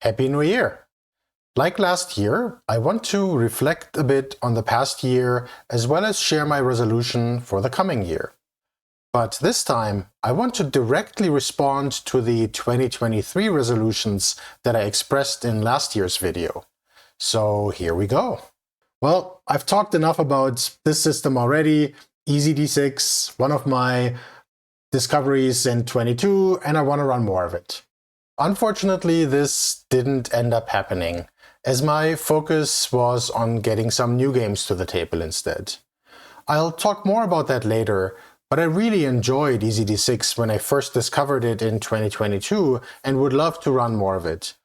Happy New Year! Like last year, I want to reflect a bit on the past year as well as share my resolution for the coming year. But this time, I want to directly respond to the 2023 resolutions that I expressed in last year's video. So here we go. Well, I've talked enough about this system already. EasyD6, one of my discoveries in 22, and I want to run more of it. Unfortunately, this didn't end up happening, as my focus was on getting some new games to the table instead. I'll talk more about that later, but I really enjoyed EasyD6 when I first discovered it in 2022 and would love to run more of it.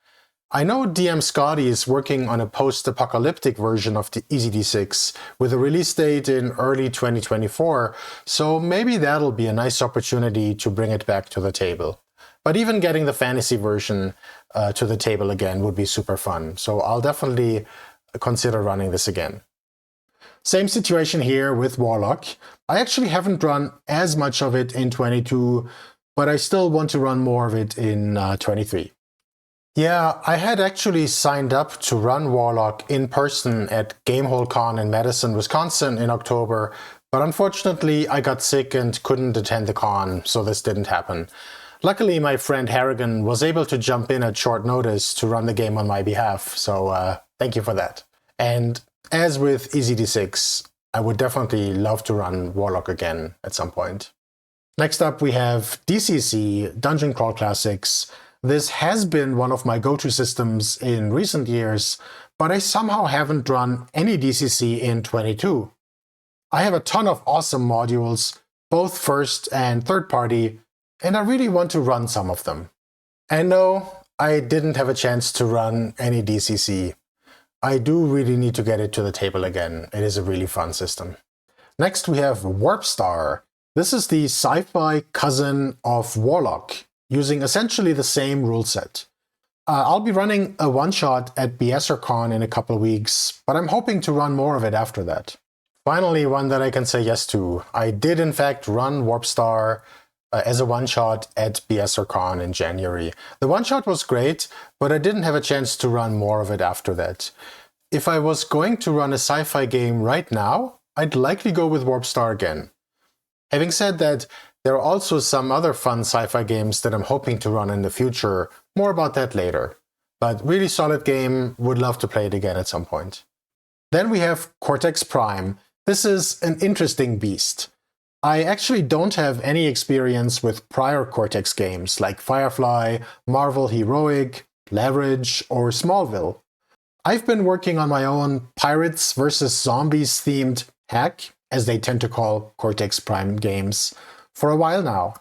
I know DM Scotty is working on a post-apocalyptic version of the EasyD6 with a release date in early 2024, so maybe that'll be a nice opportunity to bring it back to the table. But even getting the fantasy version to the table again would be super fun, so I'll definitely consider running this again. Same situation here with Warlock. I actually haven't run as much of it in 22, but I still want to run more of it in 23. Yeah, I had actually signed up to run Warlock in person at GameholeCon in Madison, Wisconsin in October, but unfortunately I got sick and couldn't attend the con, so this didn't happen. Luckily, my friend Harrigan was able to jump in at short notice to run the game on my behalf, so thank you for that. And as with EasyD6, I would definitely love to run Warlock again at some point. Next up we have DCC, Dungeon Crawl Classics. This has been one of my go-to systems in recent years, but I somehow haven't run any DCC in 22. I have a ton of awesome modules, both first and third party, and I really want to run some of them. And no, I didn't have a chance to run any DCC. I do really need to get it to the table again. It is a really fun system. Next we have Warpstar. This is the sci-fi cousin of Warlock, using essentially the same rule set. I'll be running a one-shot at BSRCon in a couple of weeks, but I'm hoping to run more of it after that. Finally, one that I can say yes to. I did in fact run Warpstar as a one-shot at BSRCon in January. The one-shot was great, but I didn't have a chance to run more of it after that. If I was going to run a sci-fi game right now, I'd likely go with Warpstar again. Having said that, there are also some other fun sci-fi games that I'm hoping to run in the future. More about that later. But really solid game, would love to play it again at some point. Then we have Cortex Prime. This is an interesting beast. I actually don't have any experience with prior Cortex games like Firefly, Marvel Heroic, Leverage, or Smallville. I've been working on my own Pirates vs. Zombies themed hack, as they tend to call Cortex Prime games, for a while now.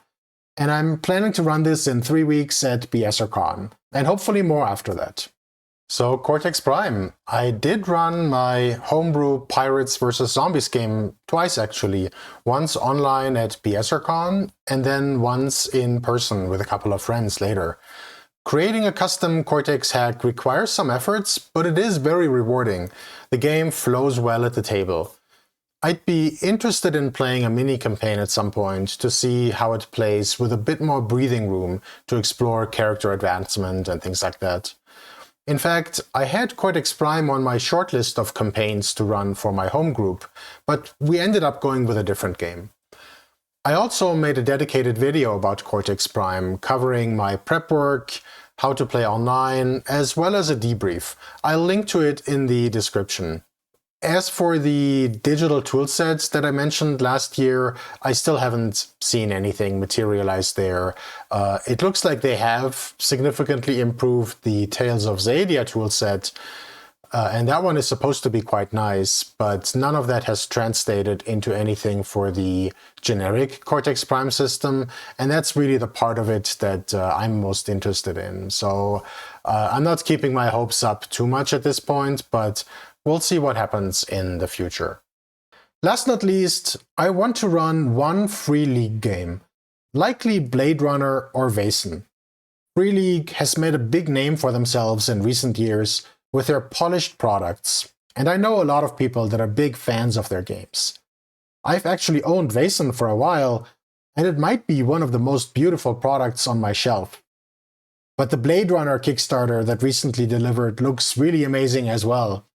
And I'm planning to run this in 3 weeks at BSRCon, and hopefully more after that. So Cortex Prime. I did run my homebrew Pirates vs. Zombies game twice actually. Once online at BSRCon, and then once in person with a couple of friends later. Creating a custom Cortex hack requires some efforts, but it is very rewarding. The game flows well at the table. I'd be interested in playing a mini-campaign at some point to see how it plays with a bit more breathing room to explore character advancement and things like that. In fact, I had Cortex Prime on my shortlist of campaigns to run for my home group, but we ended up going with a different game. I also made a dedicated video about Cortex Prime, covering my prep work, how to play online, as well as a debrief. I'll link to it in the description. As for the digital toolsets that I mentioned last year, I still haven't seen anything materialize there. It looks like they have significantly improved the Tales of Xadia toolset, and that one is supposed to be quite nice, but none of that has translated into anything for the generic Cortex Prime system, and that's really the part of it that I'm most interested in. So I'm not keeping my hopes up too much at this point, but we'll see what happens in the future. Last not least, I want to run one Free League game, likely Blade Runner or Vaesen. Free League has made a big name for themselves in recent years with their polished products, and I know a lot of people that are big fans of their games. I've actually owned Vaesen for a while, and it might be one of the most beautiful products on my shelf. But the Blade Runner Kickstarter that recently delivered looks really amazing as well.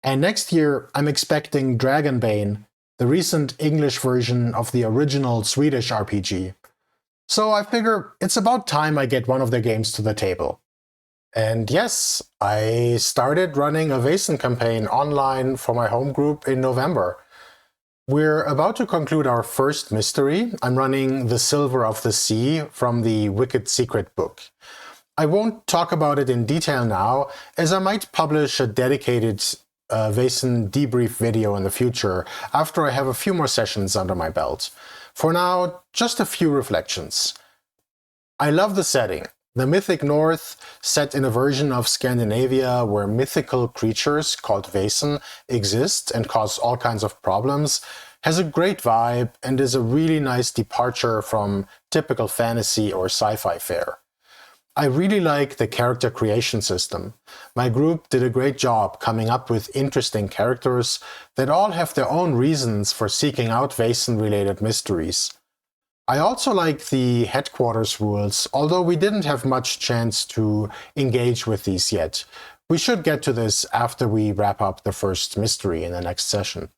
And next year, I'm expecting Dragonbane, the recent English version of the original Swedish RPG. So I figure it's about time I get one of their games to the table. And yes, I started running a Vaesen campaign online for my home group in November. We're about to conclude our first mystery. I'm running The Silver of the Sea from the Wicked Secret book. I won't talk about it in detail now, as I might publish a dedicated Vaesen debrief video in the future after I have a few more sessions under my belt. For now, just a few reflections. I love the setting. The mythic North, set in a version of Scandinavia where mythical creatures called Vaesen exist and cause all kinds of problems, has a great vibe and is a really nice departure from typical fantasy or sci-fi fare. I really like the character creation system. My group did a great job coming up with interesting characters that all have their own reasons for seeking out Vaesen-related mysteries. I also like the headquarters rules, although we didn't have much chance to engage with these yet. We should get to this after we wrap up the first mystery in the next session.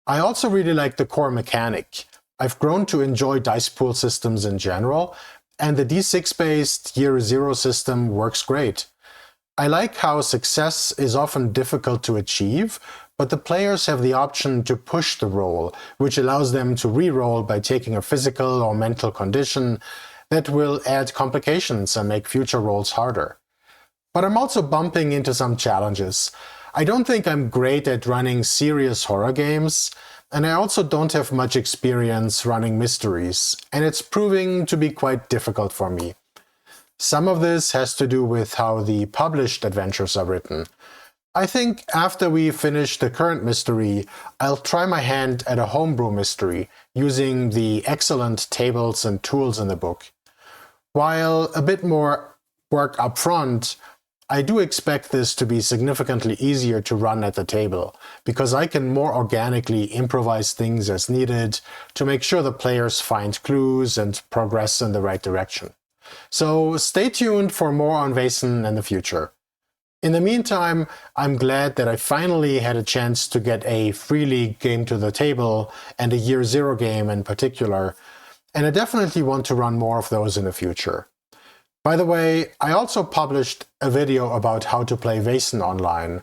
I also really like the core mechanic. I've grown to enjoy dice pool systems in general, and the D6-based Year Zero system works great. I like how success is often difficult to achieve, but the players have the option to push the roll, which allows them to re-roll by taking a physical or mental condition that will add complications and make future rolls harder. But I'm also bumping into some challenges. I don't think I'm great at running serious horror games, and I also don't have much experience running mysteries, and it's proving to be quite difficult for me. Some of this has to do with how the published adventures are written. I think after we finish the current mystery, I'll try my hand at a homebrew mystery using the excellent tables and tools in the book. While a bit more work up front, I do expect this to be significantly easier to run at the table, because I can more organically improvise things as needed to make sure the players find clues and progress in the right direction. So stay tuned for more on Vaesen in the future. In the meantime, I'm glad that I finally had a chance to get a Free League game to the table, and a Year Zero game in particular, and I definitely want to run more of those in the future. By the way, I also published a video about how to play Vaesen online,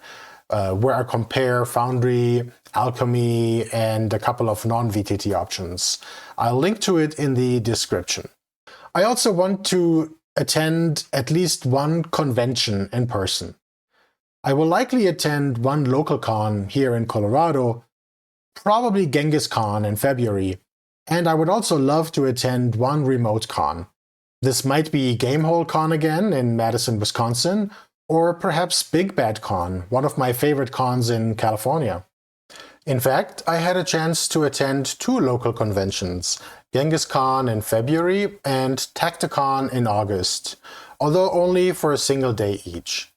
where I compare Foundry, Alchemy, and a couple of non-VTT options. I'll link to it in the description. I also want to attend at least one convention in person. I will likely attend one local con here in Colorado, probably Genghis Con in February, and I would also love to attend one remote con. This might be Gamehole Con again in Madison, Wisconsin, or perhaps Big Bad Con, one of my favorite cons in California. In fact, I had a chance to attend two local conventions, Genghis Con in February and Tacticon in August, although only for a single day each.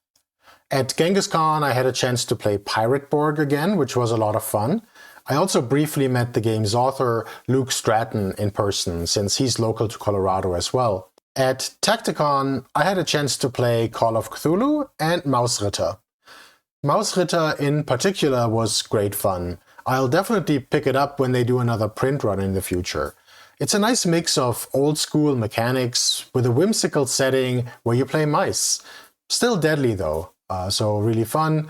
At Genghis Con, I had a chance to play Pirate Borg again, which was a lot of fun. I also briefly met the game's author, Luke Stratton, in person, since he's local to Colorado as well. At Tacticon, I had a chance to play Call of Cthulhu and Mausritter. Mausritter in particular was great fun. I'll definitely pick it up when they do another print run in the future. It's a nice mix of old-school mechanics with a whimsical setting where you play mice. Still deadly though, so really fun.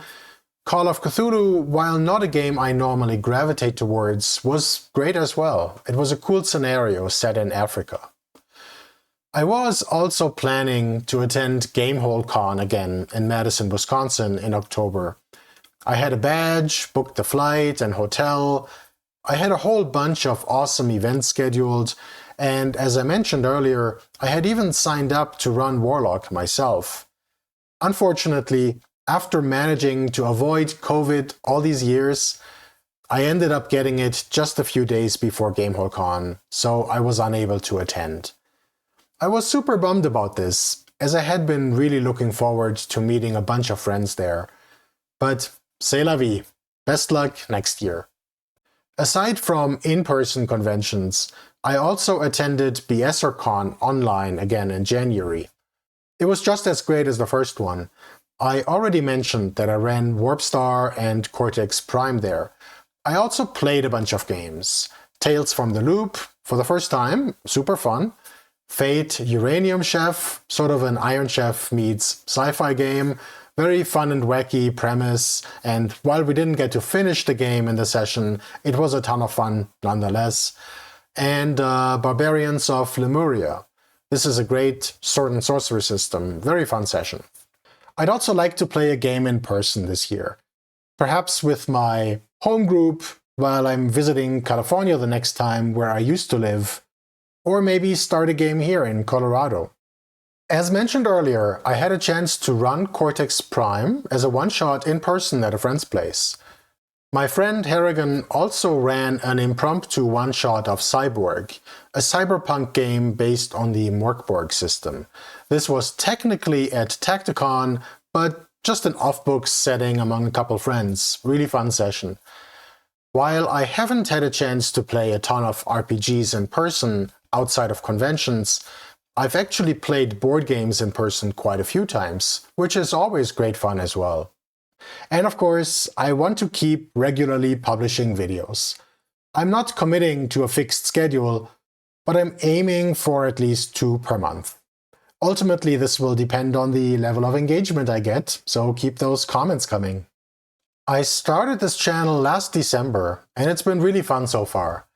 Call of Cthulhu, while not a game I normally gravitate towards, was great as well. It was a cool scenario set in Africa. I was also planning to attend Gamehole Con again in Madison, Wisconsin in October. I had a badge, booked the flight and hotel. I had a whole bunch of awesome events scheduled, and as I mentioned earlier, I had even signed up to run Warlock myself. Unfortunately, after managing to avoid COVID all these years, I ended up getting it just a few days before Gamehole Con, so I was unable to attend. I was super bummed about this, as I had been really looking forward to meeting a bunch of friends there. But c'est la vie. Best luck next year. Aside from in-person conventions, I also attended BSRCon online again in January. It was just as great as the first one. I already mentioned that I ran Warpstar and Cortex Prime there. I also played a bunch of games. Tales from the Loop, for the first time, super fun. Fate, Uranium Chef, sort of an Iron Chef meets sci-fi game. Very fun and wacky premise, and while we didn't get to finish the game in the session, it was a ton of fun nonetheless. And Barbarians of Lemuria. This is a great sword and sorcery system, very fun session. I'd also like to play a game in person this year. Perhaps with my home group while I'm visiting California the next time, where I used to live, or maybe start a game here in Colorado. As mentioned earlier, I had a chance to run Cortex Prime as a one-shot in person at a friend's place. My friend Harrigan also ran an impromptu one-shot of Cyborg, a cyberpunk game based on the Morkborg system. This was technically at Tacticon, but just an off-book setting among a couple friends. Really fun session. While I haven't had a chance to play a ton of RPGs in person outside of conventions, I've actually played board games in person quite a few times, which is always great fun as well. And of course, I want to keep regularly publishing videos. I'm not committing to a fixed schedule, but I'm aiming for at least 2 per month. Ultimately, this will depend on the level of engagement I get, so keep those comments coming. I started this channel last December, and it's been really fun so far.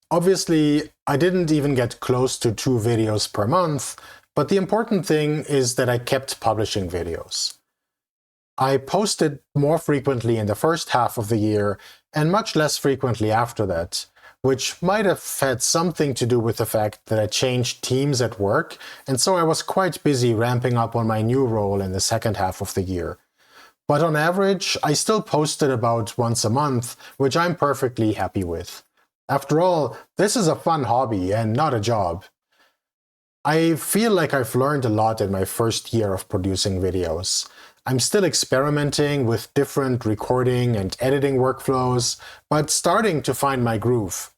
Obviously, I didn't even get close to 2 videos per month, but the important thing is that I kept publishing videos. I posted more frequently in the first half of the year and much less frequently after that, which might have had something to do with the fact that I changed teams at work, and so I was quite busy ramping up on my new role in the second half of the year. But on average, I still posted about once a month, which I'm perfectly happy with. After all, this is a fun hobby and not a job. I feel like I've learned a lot in my first year of producing videos. I'm still experimenting with different recording and editing workflows, but starting to find my groove.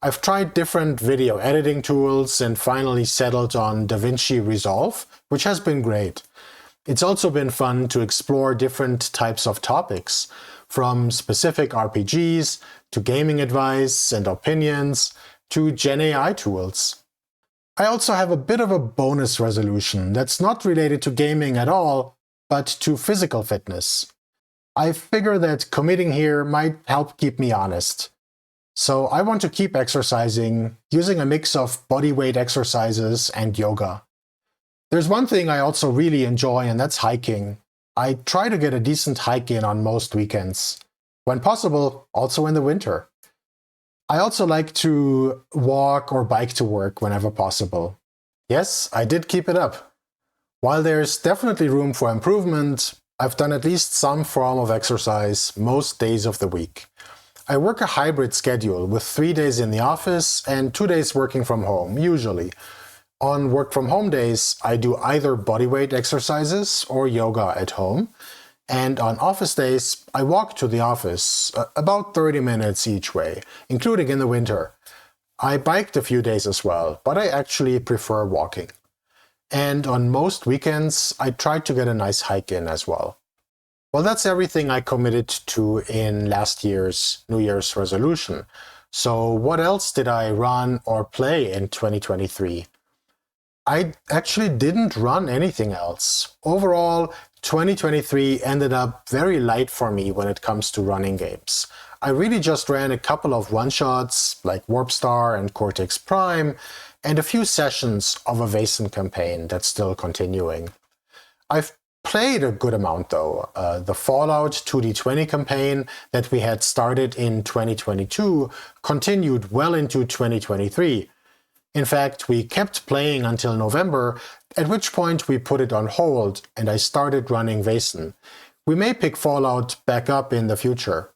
I've tried different video editing tools and finally settled on DaVinci Resolve, which has been great. It's also been fun to explore different types of topics, from specific RPGs to gaming advice and opinions to Gen AI tools. I also have a bit of a bonus resolution that's not related to gaming at all, but to physical fitness. I figure that committing here might help keep me honest. So I want to keep exercising, using a mix of bodyweight exercises and yoga. There's one thing I also really enjoy, and that's hiking. I try to get a decent hike in on most weekends. When possible, also in the winter. I also like to walk or bike to work whenever possible. Yes, I did keep it up. While there's definitely room for improvement, I've done at least some form of exercise most days of the week. I work a hybrid schedule with 3 days in the office and 2 days working from home, usually. On work from home days, I do either bodyweight exercises or yoga at home. And on office days, I walk to the office, about 30 minutes each way, including in the winter. I biked a few days as well, but I actually prefer walking. And on most weekends, I try to get a nice hike in as well. Well, that's everything I committed to in last year's New Year's resolution. So what else did I run or play in 2023? I actually didn't run anything else. Overall, 2023 ended up very light for me when it comes to running games. I really just ran a couple of one-shots like Warpstar and Cortex Prime, and a few sessions of a Vaesen campaign that's still continuing. I've played a good amount though. The Fallout 2D20 campaign that we had started in 2022 continued well into 2023. In fact, we kept playing until November, at which point we put it on hold and I started running Vaesen. We may pick Fallout back up in the future.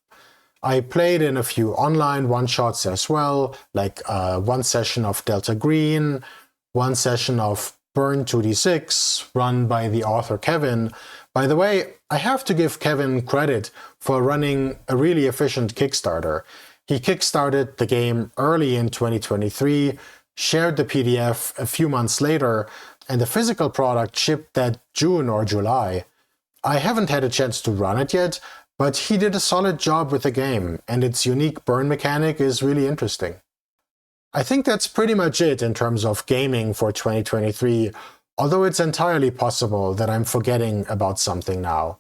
I played in a few online one-shots as well, like one session of Delta Green, one session of Burn 2D6, run by the author Kevin. By the way, I have to give Kevin credit for running a really efficient Kickstarter. He kickstarted the game early in 2023, shared the PDF a few months later, and the physical product shipped that June or July. I haven't had a chance to run it yet, but he did a solid job with the game, and its unique burn mechanic is really interesting. I think that's pretty much it in terms of gaming for 2023, although it's entirely possible that I'm forgetting about something now.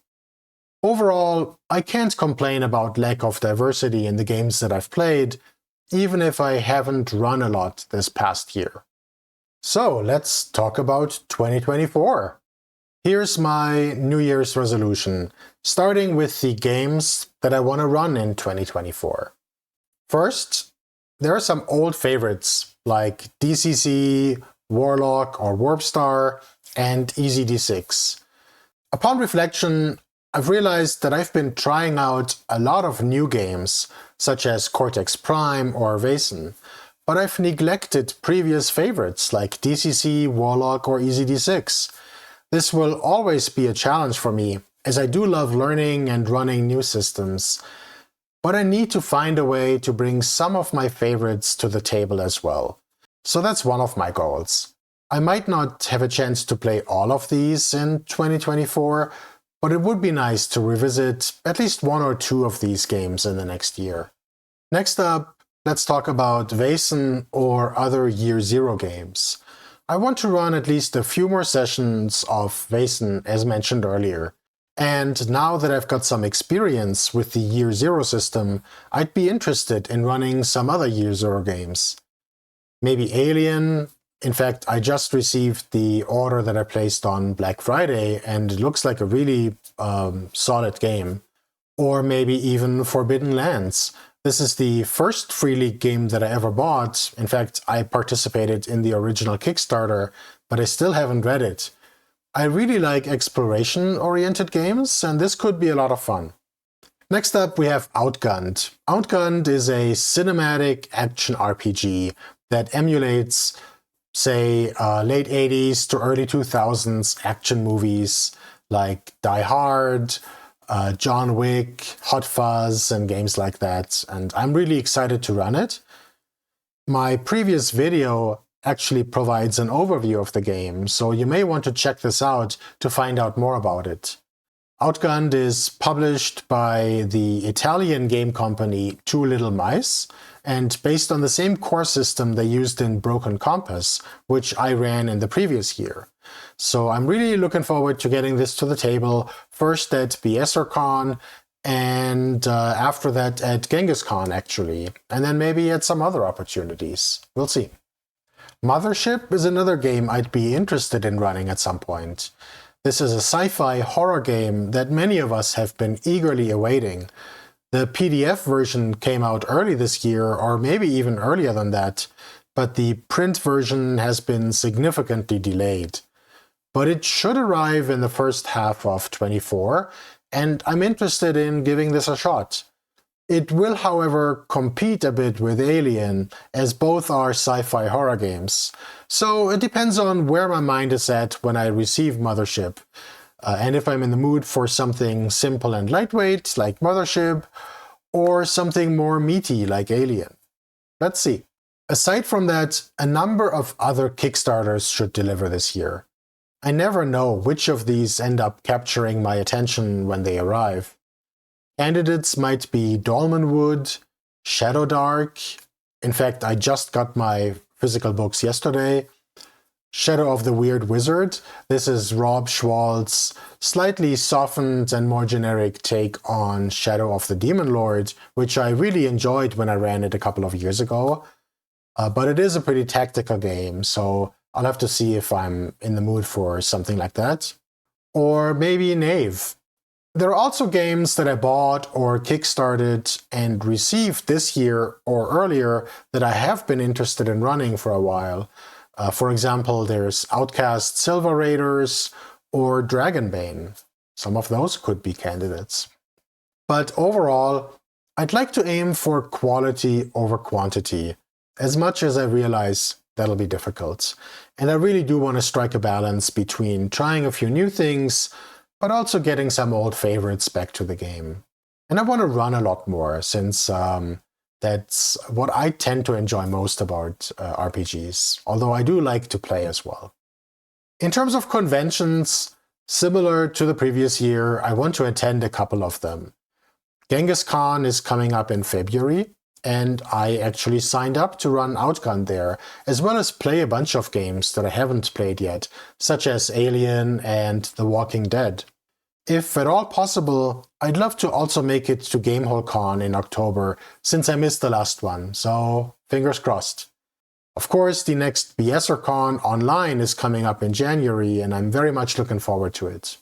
Overall, I can't complain about lack of diversity in the games that I've played, even if I haven't run a lot this past year. So let's talk about 2024. Here's my New Year's resolution, starting with the games that I want to run in 2024. First, there are some old favorites like DCC, Warlock or Warpstar, and EZD6. Upon reflection, I've realized that I've been trying out a lot of new games, such as Cortex Prime or Vaesen, but I've neglected previous favorites like DCC, Warlock or EZD6. This will always be a challenge for me, as I do love learning and running new systems, but I need to find a way to bring some of my favorites to the table as well. So that's one of my goals. I might not have a chance to play all of these in 2024, but it would be nice to revisit at least one or two of these games in the next year. Next up, let's talk about Vaesen or other Year Zero games. I want to run at least a few more sessions of Vaesen, as mentioned earlier. And now that I've got some experience with the Year Zero system, I'd be interested in running some other Year Zero games. Maybe Alien. In fact, I just received the order that I placed on Black Friday, and it looks like a really solid game. Or maybe even Forbidden Lands. This is the first Free League game that I ever bought. In fact, I participated in the original Kickstarter, but I still haven't read it. I really like exploration-oriented games, and this could be a lot of fun. Next up, we have Outgunned. Outgunned is a cinematic action RPG that emulates, say, late 80s to early 2000s action movies like Die Hard, John Wick, Hot Fuzz, and games like that. And I'm really excited to run it. My previous video actually provides an overview of the game, so you may want to check this out to find out more about it. Outgunned is published by the Italian game company Two Little Mice, and based on the same core system they used in Broken Compass, which I ran in the previous year. So I'm really looking forward to getting this to the table, first at BSRCon, and after that at Genghis Con actually, and then maybe at some other opportunities. We'll see. Mothership is another game I'd be interested in running at some point. This is a sci-fi horror game that many of us have been eagerly awaiting. The PDF version came out early this year, or maybe even earlier than that, but the print version has been significantly delayed. But it should arrive in the first half of 2024, and I'm interested in giving this a shot. It will, however, compete a bit with Alien, as both are sci-fi horror games. So it depends on where my mind is at when I receive Mothership, and if I'm in the mood for something simple and lightweight, like Mothership, or something more meaty, like Alien. Let's see. Aside from that, a number of other Kickstarters should deliver this year. I never know which of these end up capturing my attention when they arrive. Candidates might be Dolmenwood, Shadow Dark. In fact, I just got my physical books yesterday. Shadow of the Weird Wizard. This is Rob Schwaltz's slightly softened and more generic take on Shadow of the Demon Lord, which I really enjoyed when I ran it a couple of years ago. But it is a pretty tactical game, so I'll have to see if I'm in the mood for something like that. Or maybe Knave. There are also games that I bought or kickstarted and received this year or earlier that I have been interested in running for a while. For example, there's Outcast Silver Raiders or Dragonbane. Some of those could be candidates. But overall, I'd like to aim for quality over quantity, as much as I realize that'll be difficult. And I really do want to strike a balance between trying a few new things, but also getting some old favorites back to the game. And I want to run a lot more, since that's what I tend to enjoy most about RPGs, although I do like to play as well. In terms of conventions, similar to the previous year, I want to attend a couple of them. Genghis Khan is coming up in February, and I actually signed up to run Outgunned there, as well as play a bunch of games that I haven't played yet, such as Alien and The Walking Dead. If at all possible, I'd love to also make it to Gamehole Con in October, since I missed the last one, so fingers crossed. Of course, the next BSerCon online is coming up in January, and I'm very much looking forward to it.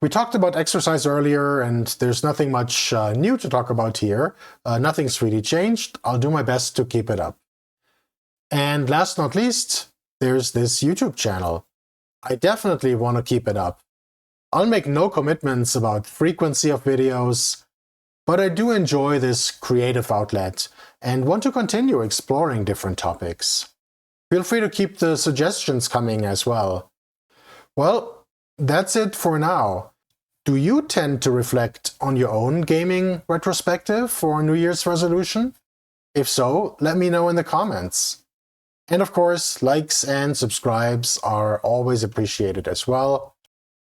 We talked about exercise earlier, and there's nothing much new to talk about here. Nothing's really changed. I'll do my best to keep it up. And last not least, there's this YouTube channel. I definitely want to keep it up. I'll make no commitments about frequency of videos, but I do enjoy this creative outlet and want to continue exploring different topics. Feel free to keep the suggestions coming as well. Well, that's it for now. Do you tend to reflect on your own gaming retrospective for New Year's resolution? If so, let me know in the comments. And of course, likes and subscribes are always appreciated as well.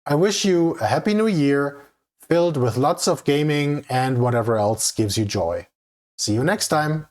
I wish you a happy new year, filled with lots of gaming and whatever else gives you joy. See you next time!